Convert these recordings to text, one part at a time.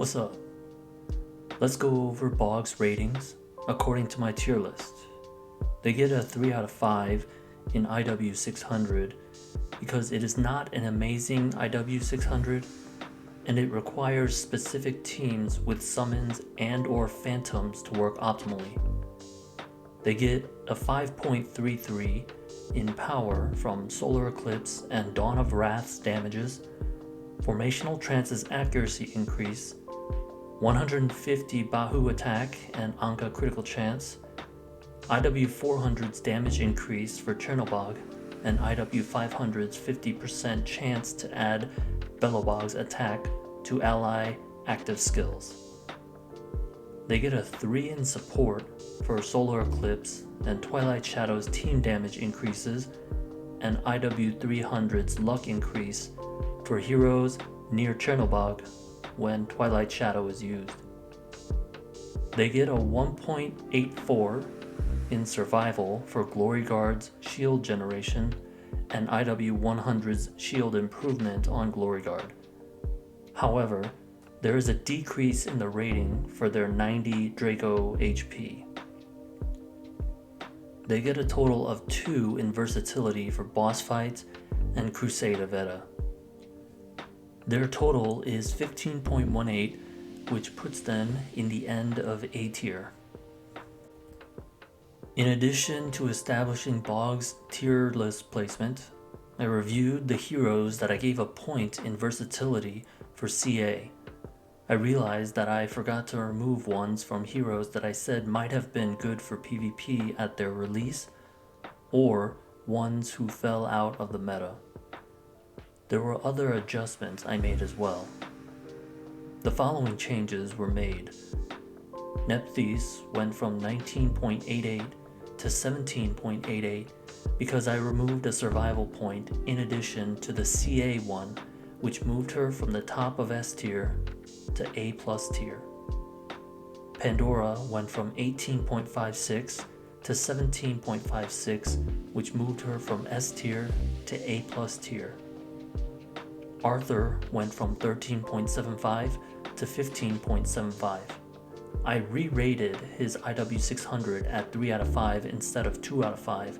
What's up? Let's go over Bog's ratings according to my tier list. They get a 3 out of 5 in IW 600 because it is not an amazing IW 600 and it requires specific teams with summons and or phantoms to work optimally. They get a 5.33 in power from Solar Eclipse and Dawn of Wrath's damages, Formational Trance's accuracy increase, 150 Bahu attack and Anka critical chance, IW 400's damage increase for Chernobog, and IW 500's 50% chance to add Belobog's attack to ally active skills. They get a 3 in support for Solar Eclipse and Twilight Shadow's team damage increases, and IW 300's luck increase for heroes near Chernobog when Twilight Shadow is used. They get a 1.84 in survival for Glory Guard's shield generation and IW 100's shield improvement on Glory Guard. However, there is a decrease in the rating for their 90 Draco HP. They get a total of 2 in versatility for boss fights and Crusade Aveta. Their total is 15.18, which puts them in the end of A tier. In addition to establishing Bog's tier list placement, I reviewed the heroes that I gave a point in versatility for CA. I realized that I forgot to remove ones from heroes that I said might have been good for PvP at their release, or ones who fell out of the meta. There were other adjustments I made as well. The following changes were made. Nephthys went from 19.88 to 17.88 because I removed a survival point in addition to the CA one, which moved her from the top of S tier to A+ tier. Pandora went from 18.56 to 17.56, which moved her from S tier to A+ tier. Arthur went from 13.75 to 15.75. I re-rated his IW 600 at 3 out of 5 instead of 2 out of 5,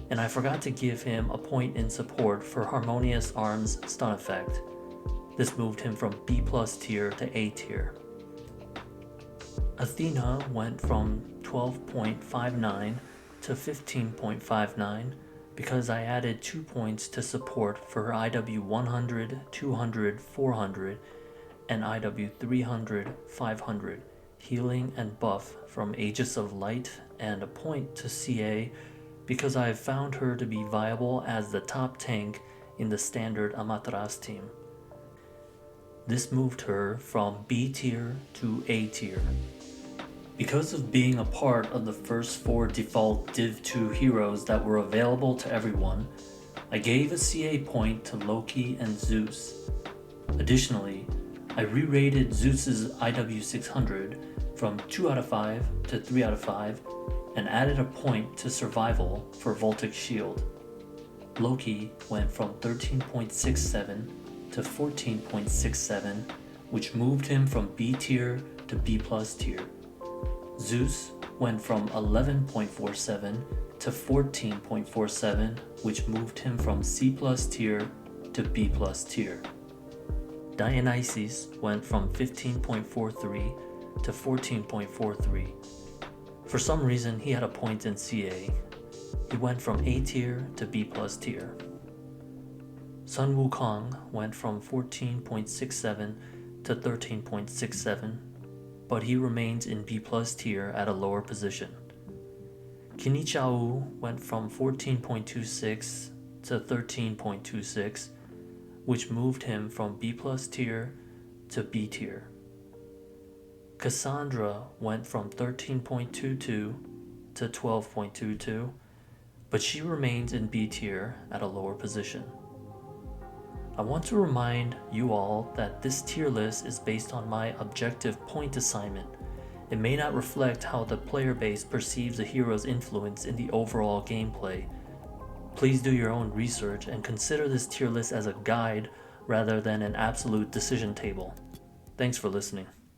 and I forgot to give him a point in support for Harmonious Arm's stun effect. This moved him from B+ tier to A tier. Athena went from 12.59 to 15.59 because I added 2 points to support for her IW 100, 200, 400, and IW 300, 500, healing and buff from Aegis of Light, and a point to CA because I have found her to be viable as the top tank in the standard Amaterasu team. This moved her from B tier to A tier. Because of being a part of the first 4 default Div 2 heroes that were available to everyone, I gave a CA point to Loki and Zeus. Additionally, I re-rated Zeus's IW 600 from 2 out of 5 to 3 out of 5 and added a point to survival for Voltic Shield. Loki went from 13.67 to 14.67, which moved him from B tier to B+ tier. Zeus went from 11.47 to 14.47, which moved him from C+ tier to B+ tier. Dionysus went from 15.43 to 14.43. For some reason, he had a point in CA. He went from A tier to B+ tier. Sun Wukong went from 14.67 to 13.67, but he remains in B+ tier at a lower position. Kinichao went from 14.26 to 13.26, which moved him from B+ tier to B tier. Cassandra went from 13.22 to 12.22, but she remains in B tier at a lower position. I want to remind you all that this tier list is based on my objective point assignment. It may not reflect how the player base perceives a hero's influence in the overall gameplay. Please do your own research and consider this tier list as a guide rather than an absolute decision table. Thanks for listening.